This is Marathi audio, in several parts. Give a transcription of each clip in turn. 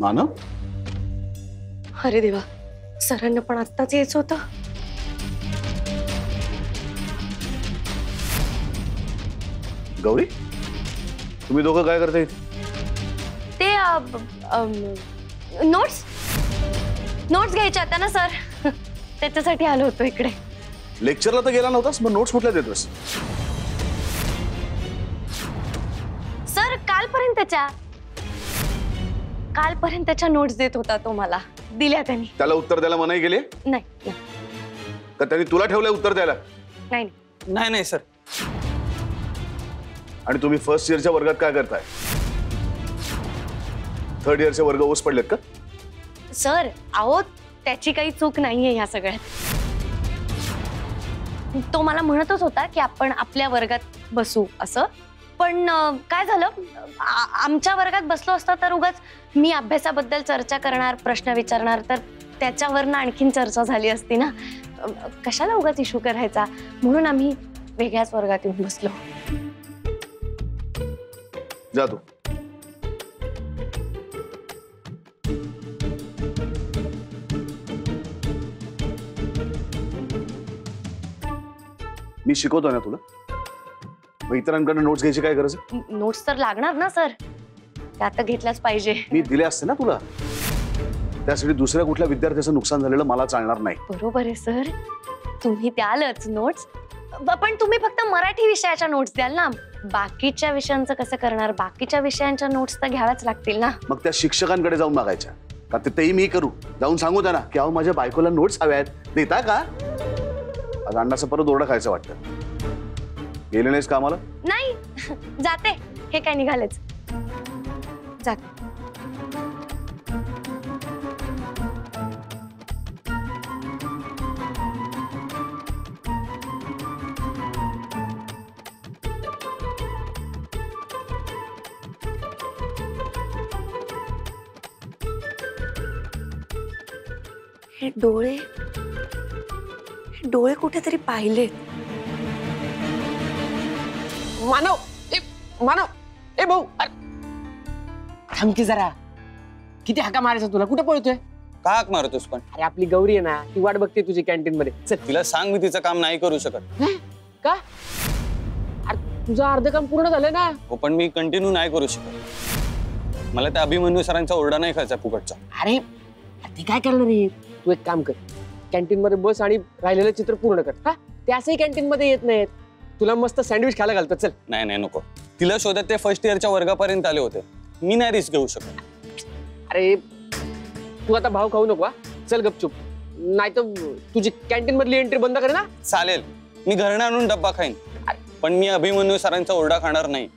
मानव? अरे देवा, सरांना पण आत्ताच यायचं होतं. गौरी, तुम्ही दोघं काय करताय? ते नोट्स घ्यायच्या होत्या ना सर, त्याच्यासाठी आलो होतो इकडे. लेक्चरला तर गेला नव्हतास, मग नोट्स कुठल्या देतोस? सर कालपर्यंतच्या नोट्स देत होता तो मला, दिल्या त्यांनी. त्याला उत्तर द्यायला मनाई केली? नाही. का त्यांनी तुला ठेवलंय उत्तर द्यायला? नाही सर. आणि तुम्ही फर्स्ट इयरच्या वर्गात काय करताय? थर्ड इयरचे वर्ग ओस पडलेत का? सर अहो, त्याची काही चूक नाहीये ह्या सगळ्यात. तो मला म्हणतच होता की आपण आपल्या वर्गात बसू असं, पण काय झालं, आमच्या वर्गात बसलो असता तर उगाच मी अभ्यासाबद्दल चर्चा करणार, प्रश्न विचारणार, तर त्याच्यावरनं आणखीन चर्चा झाली असती ना. कशाला उगाच इश्यू करायचा, म्हणून आम्ही वेगळ्याच वर्गात येऊन बसलो. जा तू. मी शिकवतो ना तुला, मग इतरांकडे नोट्स घ्यायची काय गरज आहे? नोट्स तर लागणार ना सर, त्या आता घेतल्याच पाहिजे. मी दिले असते ना तुला, त्यासाठी दुसऱ्या कुठल्या विद्यार्थ्याचं नुकसान झालेलं मला चालणार नाही. बरोबर आहे सर, तुम्ही द्यालच नोट्स, पण तुम्ही फक्त मराठी विषयाच्या नोट्स द्याल ना. बाकीच्या विषयांचं कसं करणार? बाकीच्या विषयांच्या नोट्स तर घ्याव्याच लागतील ना. मग त्या शिक्षकांकडे जाऊन मागायच्या का? तेही मी करू, जाऊन सांगू त्यांना की अहो माझ्या बायकोला नोट्स हव्या आहेत, देता का? आज अण्णाचं परत ओरडा खायचं वाटतं. गेले नाहीस कामाला? नाही, जाते. हे काय निघालेच, जाते. हे डोळे कुठेतरी पाहिलेत. मानव, ए भाऊ, थांब की जरा. किती हाका मारायचा तुला? कुठे पळतोय? का हाक मारतोस पण? अरे आपली गौरी आहे ना, ती वाट बघते तुझी कॅन्टीन मध्ये. चल तिला सांग मी तिचं काम नाही करू शकत. का? अरे तुझं अर्ध काम पूर्ण झालंय ना. हो, पण मी कंटिन्यू नाही करू शकत. मला त्या अभिमन्यू सरांचा ओरडा नाही खायचा फुकटचा. अरे ते काय करणार रे? तू एक काम कर, कॅन्टीन मध्ये बस आणि राहिलेलं चित्र पूर्ण कर. हा, ते असंही कॅन्टीन मध्ये येत नाहीत. तुला मस्त सँडविच खायला घालतो. चल. नाही नको. तिला शोधत ते फर्स्ट इयरच्या वर्गापर्यंत आले होते. मी नाही रिस्क घेऊ शकत. अरे तू आता भाव खाऊ नको. चल गपचूप, नाही तर तुझी कॅन्टीन मधली एंट्री बंद कर ना. चालेल, मी घरनं आणून डब्बा खाईन, पण मी अभिमन्यू सरांचा ओरडा खाणार नाही.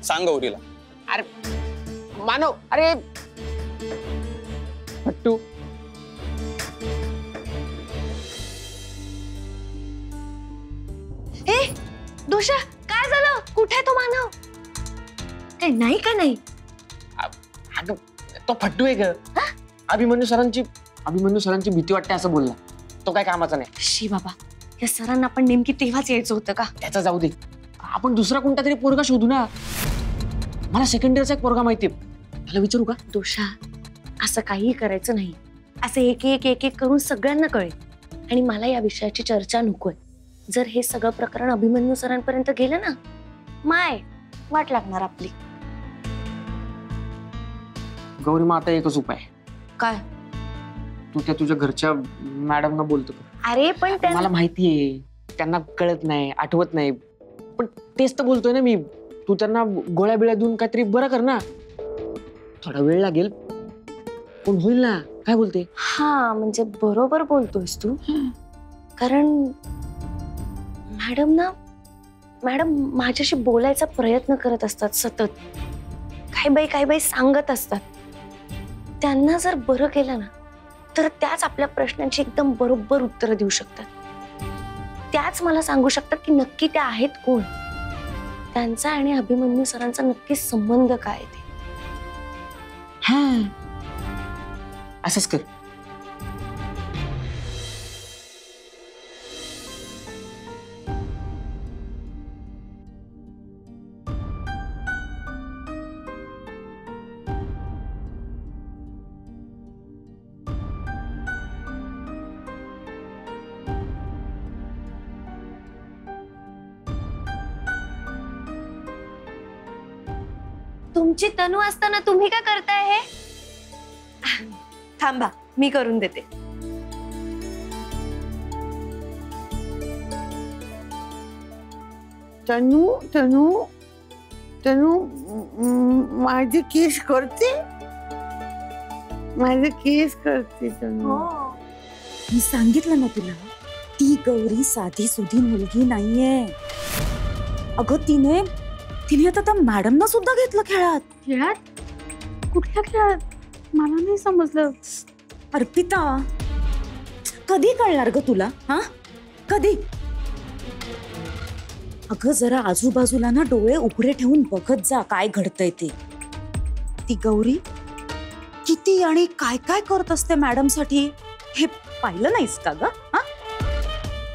सांग गौरीला. अरे मानव, अरे भट्टू, दोषा, काय झालं? कुठे तो मानव? काय नाही का? नाही अगं तो फट्टू आहे ग. अभिमन्यू सरांची भीती वाटते असं बोलला. तो काय कामाचा नाही. शी बाबा, या सरांना पण नेमकी तेव्हाच यायचं होतं का? त्याचा जाऊ दे, आपण दुसरा कोणता तरी पोरगा शोधू ना. मला सेकंड इयरचा एक पोरगा माहिती, त्याला विचारू का? दोषा, असं काहीही करायचं नाही. असं एक एक करून सगळ्यांना कळेल, आणि मला या विषयाची चर्चा नकोय. जर हे सगळं प्रकरण अभिमन्यू सरांपर्यंत गेलं ना, माय वाट लागणार आपली. गौरी, मग आता एकच उपाय. काय? तू त्या तुझ्या घरच्या मॅडमना बोलतो. अरे पण मला माहितीये त्यांना कळत नाही, आठवत नाही, पण तेच तर बोलतोय ना मी. तू त्यांना गोळ्या बिळ्या देऊन काहीतरी बरं कर ना. थोडा वेळ लागेल पण होईल ना. काय बोलते? हा, म्हणजे बरोबर बोलतोयस तू. कारण मॅडम माझ्याशी बोलायचा प्रयत्न करत असतात सतत. काय बाई सांगत असतात. त्यांना जर बरं केलं ना, तर त्याच आपल्या प्रश्नांची एकदम बरोबर उत्तर देऊ शकतात. त्याच मला सांगू शकतात की नक्की त्या आहेत कोण, त्यांचा आणि अभिमन्यू सरांचा नक्की संबंध काय ते. हा, असंच कर. तुमची तनू असताना तुम्ही काय करताय हे? थांबा, मी करून देते. तनू तनू तनू माझे केस करते, माझे केस करते तनू. मी सांगितलं ना तुला, ती गौरी साधी सुधी मुलगी नाहीये. अगं तिने आता त्या मॅडमना सुद्धा घेतलं खेळात. खेळात? कुठल्या खेळात? मला नाही समजलं. अर्पिता, कधी कळणार ग तुला? हा, कधी? अगं जरा आजूबाजूला ना डोळे उघडे ठेवून बघत जा काय घडतंय ते. ती गौरी किती आणि काय काय करत असते मॅडम साठी, हे पाहिलं नाहीस का ग? हा,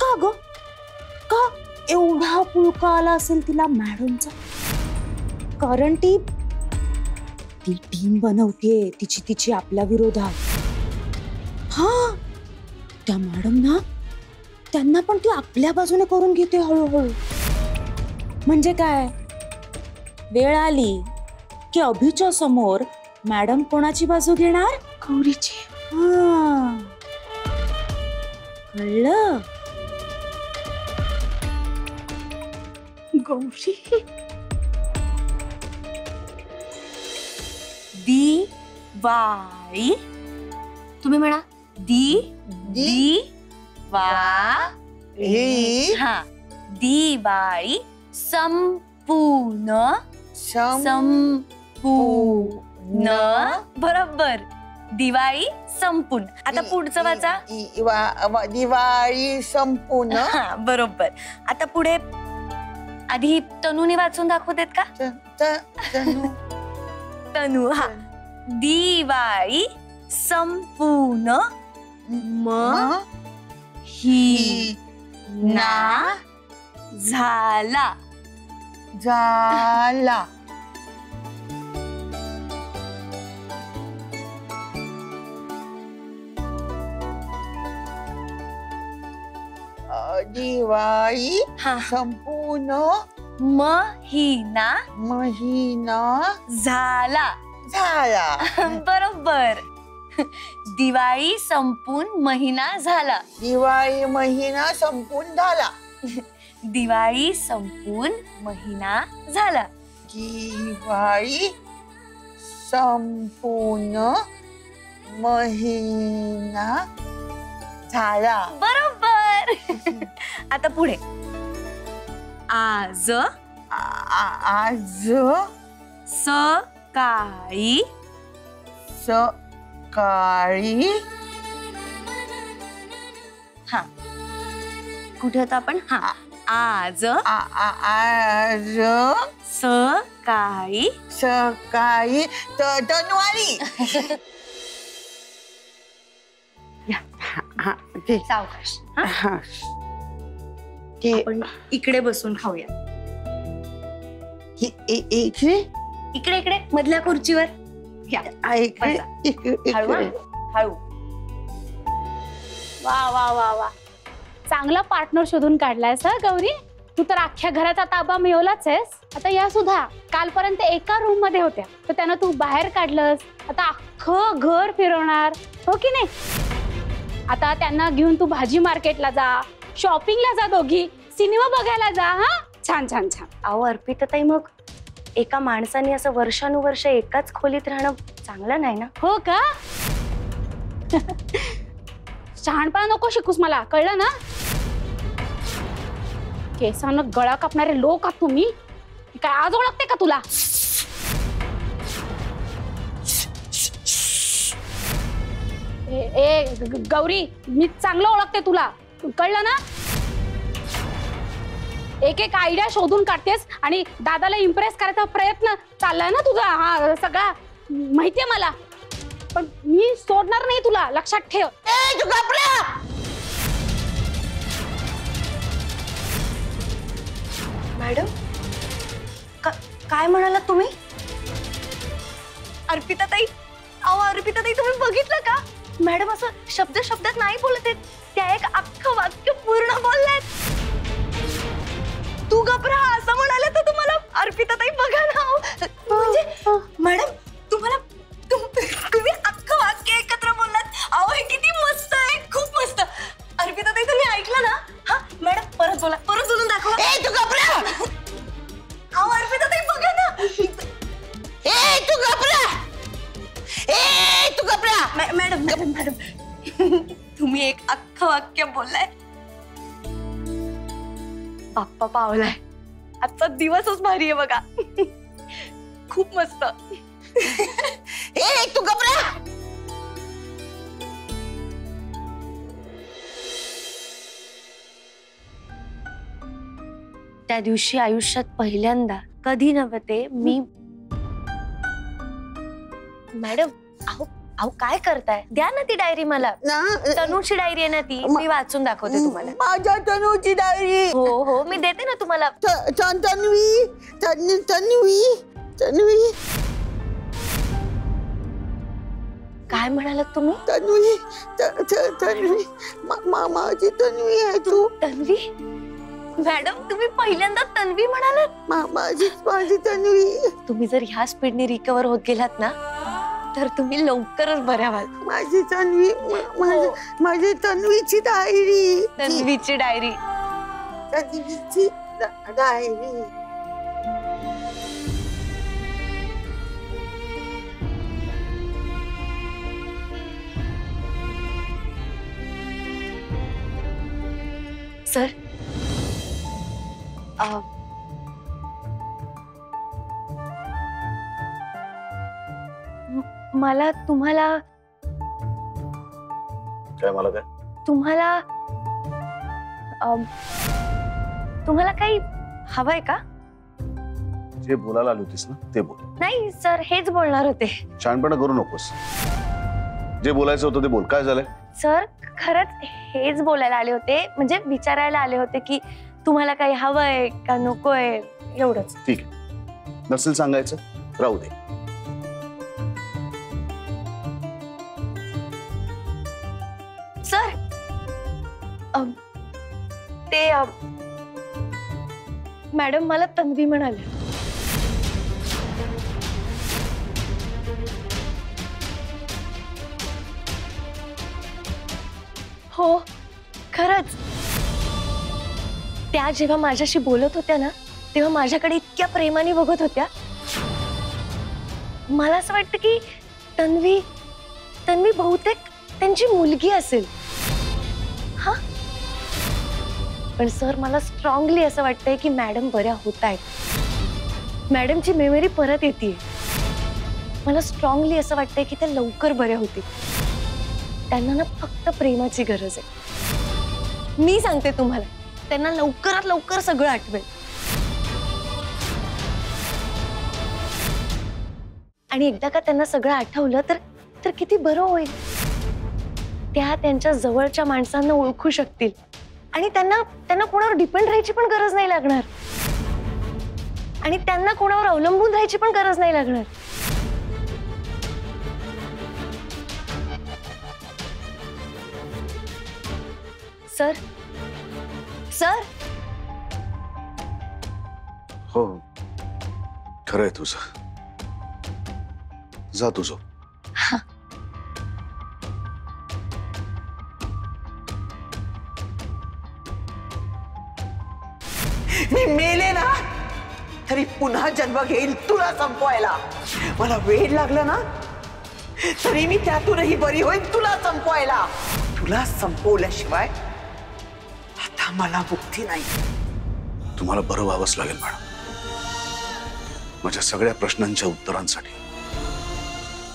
का ग? का एवढा पुळका आला असेल तिला मॅडमचा? कारण ती टीम बनवते तिची आपल्या विरोधात. हा, त्या मॅडम ना त्यांना पण ती आपल्या बाजूने करून घेते हळूहळू. म्हणजे काय, वेळ आली की अभिच्या समोर मॅडम कोणाची बाजू घेणार? गौरीची. हा, कळलं? गौरी. दिवाळी. तुम्ही म्हणा दिवाळी. हा, दिवाळी संपूर्ण. संपूर्ण. बरोबर, दिवाळी संपून. आता पुढचं वाचा. दिवाळी संपूर्ण. हा, बरोबर. आता पुढे आधी तनूने वाचून दाखवू देत का? तनू. हा, दिवाळी संपूर्ण महिना झाला. झाला. दिवाळी संपूर्ण महिना झाला. झाला. बरोबर. दिवाळी संपून महिना झाला. दिवाळी महिना संपून झाला. दिवाळी संपून महिना झाला. दिवाळी संपूर्ण महिना झाला. बरोबर. आता पुढे आज सकाळी हा, कुठे होता आपण? हा, आज सकाळी तनवारी. सावकाश. आपण इकडे बसून खाऊया. इकडे इकडे मधल्या खुर्चीवर. हळू. वा वा वा वा, चांगला पार्टनर शोधून काढलायस हा गौरी. तू तर अख्ख्या घराचा ताबा मिळवलाच आहेस. आता या सुद्धा कालपर्यंत एका रूम मध्ये होत्या, तर त्यांना तू बाहेर काढलंस. आता अख्खं घर फिरवणार, हो की नाही? आता त्यांना घेऊन तू भाजी मार्केटला जा, शॉपिंगला जा, दोघी सिनेमा बघायला जा. हा, छान छान छान. अहो अर्पिता ताई, मग एका माणसाने असं वर्षानुवर्ष एकाच खोलीत राहणं चांगलं नाही ना? हो का? शहाणपणा नको शिकूस मला, कळलं ना? केसानं गळा कापणारे लोक आहात तुम्ही. काय आज ओळखते का तुला? गौरी, मी चांगलं ओळखते तुला, कळलं ना? एक एक आयडिया शोधून काढतेस आणि दादाला इम्प्रेस करायचा प्रयत्न चाललाय ना तुझा. हा सगळा माहितीये मला, पण मी सोडणार नाही तुला, लक्षात ठेव. मॅडम, काय म्हणालात तुम्ही? अर्पिता ताई, अहो अर्पिता ताई, तुम्ही बघितलं का? मॅडम असं शब्दात नाही बोलत आहेत, त्या एक अख्खं वाक्य पूर्ण बोलल्यात. तू घबरा असं म्हणाले तर तुम्हाला. अर्पिता ताई बघा ना, म्हणजे मॅडम तुम्हाला तुम्ही अख्खं वाक्य एकत्र बोललात. अहो हे किती मस्त आहे, खूप मस्त. अर्पिता ताई तुम्ही ऐकलं ना? हा मॅडम परत बोला, परत बोलून दाखवा. ए तू घबरा. अहो अर्पिता ताई बघा ना. ए तू घबरा. ए तू घबरा. मॅडम मॅडम मॅडम तुम्ही एक अख्खं वाक्य बोललाय. बाप्पा पावलाय. आजचा दिवसच भारी आहे बघा. खूप मस्त. ए तू घबरा. त्या दिवशी आयुष्यात पहिल्यांदा कधी नव्हते मी. मॅडम अहो अहो काय करताय? द्या ना ती डायरी मला. ना तनूची डायरी आहे ना ती, मी वाचून दाखवते तुम्हाला. माझ्या तनूची डायरी. हो हो मी देते ना तुम्हाला. तन्वी तन्वी तन्वी काय म्हणालात तुम्ही? तन्वी तन्वी माझी तन्वी आहे तू. तन्वी? मॅडम तुम्ही पहिल्यांदा तन्वी म्हणालात. माझी तन्वी. तुम्ही जर ह्या स्पीडने रिकवर होत गेलात ना तर तुम्ही लवकरच बऱ्या व्हाल. माझी तन्वी. माझी तन्वीची डायरी. तन्वीची डायरी. तन्वीची डायरी. सर मला तुम्हाला काय मला काय तुम्हाला तुम्हाला काही हवंय का? जे बोलायला आली होतीस ना ते बोल. नाही सर हेच बोलणार होते. शहाणपणा करू नकोस. जे बोलायचं होतं ते बोल. काय झालंय? सर खरंच हेच बोलायला आले होते, म्हणजे विचारायला आले होते की तुम्हाला काही हवंय का नकोय एवढंच. ठीक आहे, नसेल सांगायचं राहू दे. सर ते मॅडम मला तन्वी म्हणाले. हो खरंच. त्या जेव्हा माझ्याशी बोलत होत्या ना तेव्हा माझ्याकडे इतक्या प्रेमाने बघत होत्या. मला असं वाटतं की तन्वी बहुतेक त्यांची मुलगी असेल. हा पण सर मला स्ट्रॉंगली असं वाटतंय की मॅडम बऱ्या होत आहेत. मॅडमची मेमरी परत येते. मला स्ट्रॉंगली असं वाटतंय की त्या लवकर बऱ्या होतील. त्यांना ना फक्त प्रेमाची गरज आहे. मी सांगते तुम्हाला त्यांना लवकरात लवकर सगळं आठवेल. आणि एकदा का त्यांना सगळं आठवलं तर किती बरं होईल. त्या त्यांच्या जवळच्या माणसांना ओळखू शकतील आणि त्यांना कोणावर डिपेंड राहायची पण गरज नाही लागणार. आणि त्यांना कोणावर अवलंबून राहायची पण गरज नाही लागणार. सर सर हो खरंय तुझं. जा तुझं. मी मेले ना तरी पुन्हा जन्म घेईल तुला संपवायला. मला वेळ लागला ना तरी मी त्यातूनही बरी होईल तुला संपवायला. तुला संपवल्याशिवाय आता मला मुक्ती नाही. तुम्हाला बरं व्हावंच लागेल मॅडम. माझ्या सगळ्या प्रश्नांच्या उत्तरांसाठी,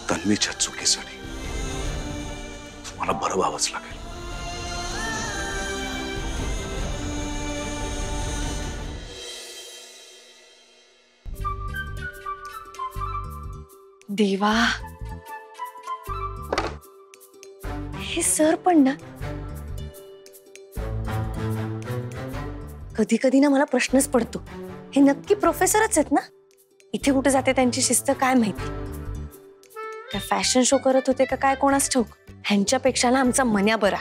तन्वीच्या चुकीसाठी तुम्हाला बरं व्हावंच लागेल. देवा हे सर पण ना कधी कधी ना मला प्रश्नच पडतो, हे नक्की प्रोफेसरच आहेत ना? इथे कुठे जाते त्यांची शिस्त काय माहिती. काय फॅशन शो करत होते का काय कोणास ठाऊक. ह्यांच्यापेक्षा ना आमचा मन्या बरा.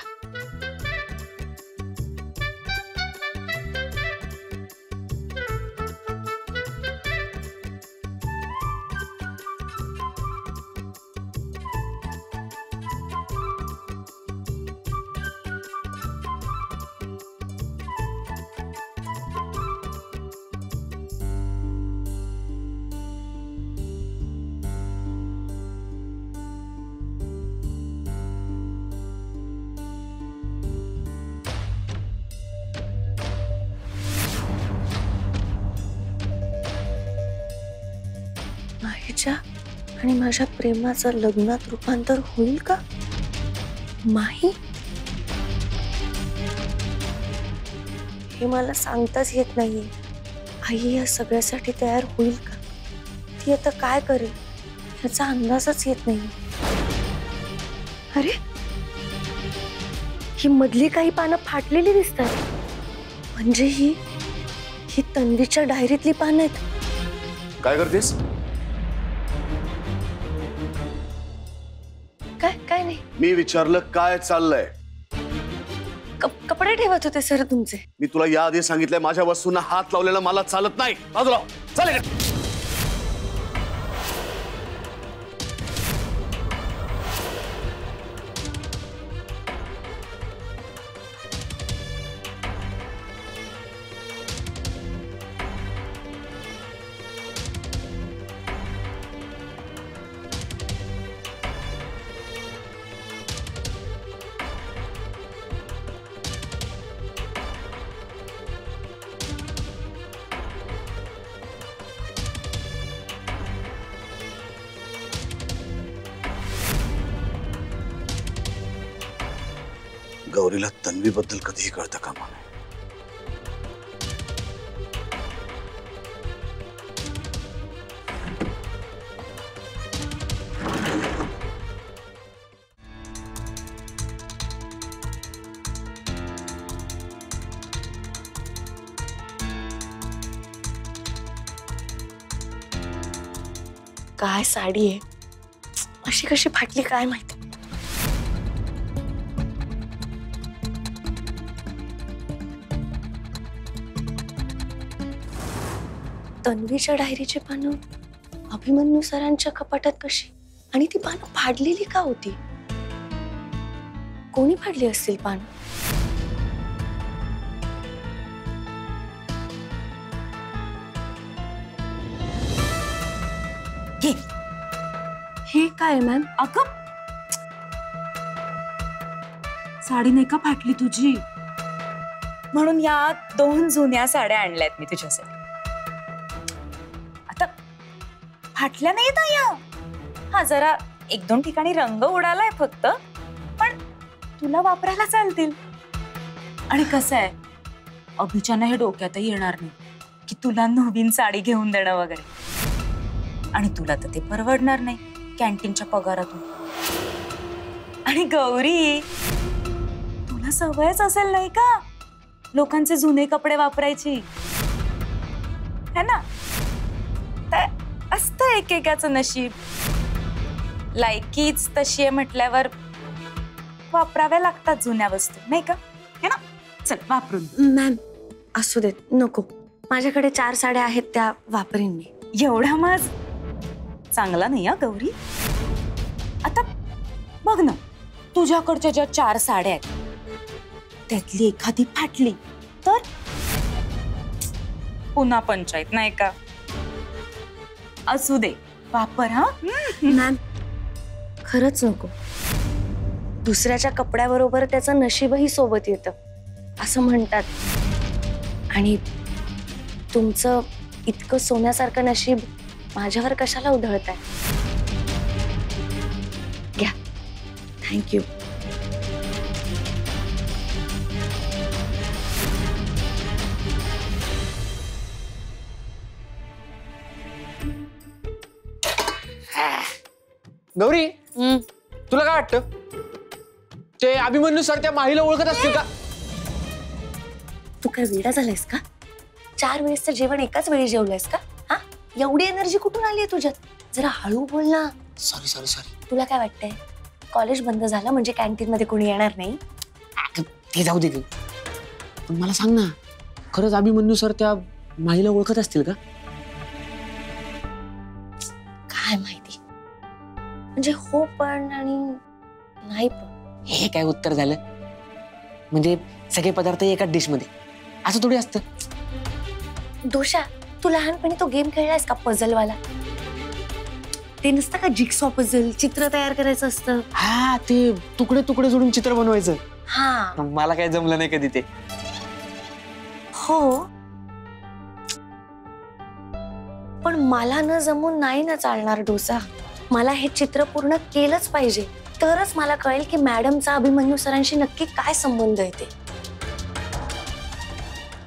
तिच्या आणि माझ्या प्रेमाचं लग्नात रूपांतर होईल का? माही, हे मला सांगताच येत नाहीये. आई या सगळ्यासाठी तयार होईल का? ती आता काय करेल याचा अंदाजच येत नाही. अरे, ही मधली काही पानं फाटलेली दिसतात. म्हणजे ही तन्वीच्या डायरीतली पानं आहेत. काय करतेस? काय नाही, मी विचारलं काय चाललंय. कपडे ठेवत होते सर तुमचे. मी तुला याआधी सांगितलंय माझ्या वस्तूंना हात लावलेला मला चालत नाही. बाजूला हो. चल इकडे. गौरीला तन्वीबद्दल कधीही कळतं कामा नये. काय साडी आहे, अशी कशी फाटली काय माहिती. तन्वीच्या डायरीची पानं अभिमन्यू सरांच्या कपाटात कशी, आणि ती पानं फाडलेली का होती? कोणी फाडली असतील पानं? हे काय मॅम? अगं, साडी नाही का फाटली तुझी? म्हणून या 2 जुन्या साड्या आणल्यात मी तुझ्यासाठी. आता फाटल्या नाहीत या. हा, जरा 1-2 ठिकाणी रंग उडालाय फक्त, पण तुला वापरायला चालतील. आणि कसं आहे, अभिच्यानं हे डोक्यातही येणार नाही की तुला नवीन साडी घेऊन देणं वगैरे. आणि तुला तर ते परवडणार नाही कॅन्टीनच्या पगारातून. आणि गौरी, तुला सवयच असेल नाही का लोकांचे जुने कपडे वापरायची, है ना? तर असतं एकेकाचं नशीब. लायकीच तशी आहे म्हटल्यावर वापराव्या लागतात जुन्या वस्तू, नाही का? है ना? चल वापरून. मॅम, असू देत, नको. माझ्याकडे 4 साड्या आहेत, त्या वापरीन मी. एवढा माज चांगला नाही हा गौरी. आता बघ ना, तुझ्याकडच्या ज्या 4 साड्या आहेत त्यातली एखादी फाटली तर पुन्हा पंचायत, नाही का? असू दे, वापर. हा मॅम, खरंच नको. दुसऱ्याच्या कपड्याबरोबर त्याचं नशीबही सोबत येतं असं म्हणतात. आणि तुमचं इतकं सोन्यासारखं नशीब माझ्यावर कशाला उधळताय? घ्या. थँक्यू. गौरी, तुला काय वाटतं, ते अभिमन्यू सर त्या माहीला ओळखत असतील का? तू काय वेडा झालायस का? 4 वेळेसचं जेवण एकाच वेळी जेवलंयस का? हा, एवढी एनर्जी कुठून आली आहे तुझ्यात? जरा हळू बोल ना. सॉरी. तुला काय वाटतंय, कॉलेज बंद झालं म्हणजे कॅन्टीन मध्ये कोणी येणार नाही? ते जाऊ दे. पण मला सांग ना, खरंच अभिमन्यू सर त्या माहीला ओळखत असतील का? काय माहिती, म्हणजे हो पण आणि नाही पण. हे काय उत्तर झालं? म्हणजे सगळे पदार्थ एकाच डिश मध्ये, असं थोडी असतं. दोषा, तू लहानपणी तो गेम खेळलायस का, पझलवाला? ते नसतं का जिक्सॉ पझल, चित्र तयार करायचं असतं. हा, ते तुकडे तुकडे जोडून चित्र बनवायचं. हा, मला काय जमलं नाही कधी ते. हो, पण पण मला न जमून नाही ना चालणार डोसा. मला हे चित्र पूर्ण केलंच पाहिजे, तरच मला कळेल की मॅडमचा अभिमन्यू सरांशी नक्की काय संबंध आहे ते.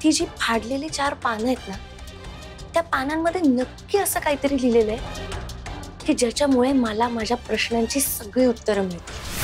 ती जी फाडलेली 4 पानं आहेत ना, त्या पानांमध्ये नक्की असं काहीतरी लिहिलेलं आहे की ज्याच्यामुळे मला माझ्या प्रश्नांची सगळी उत्तरं मिळतील.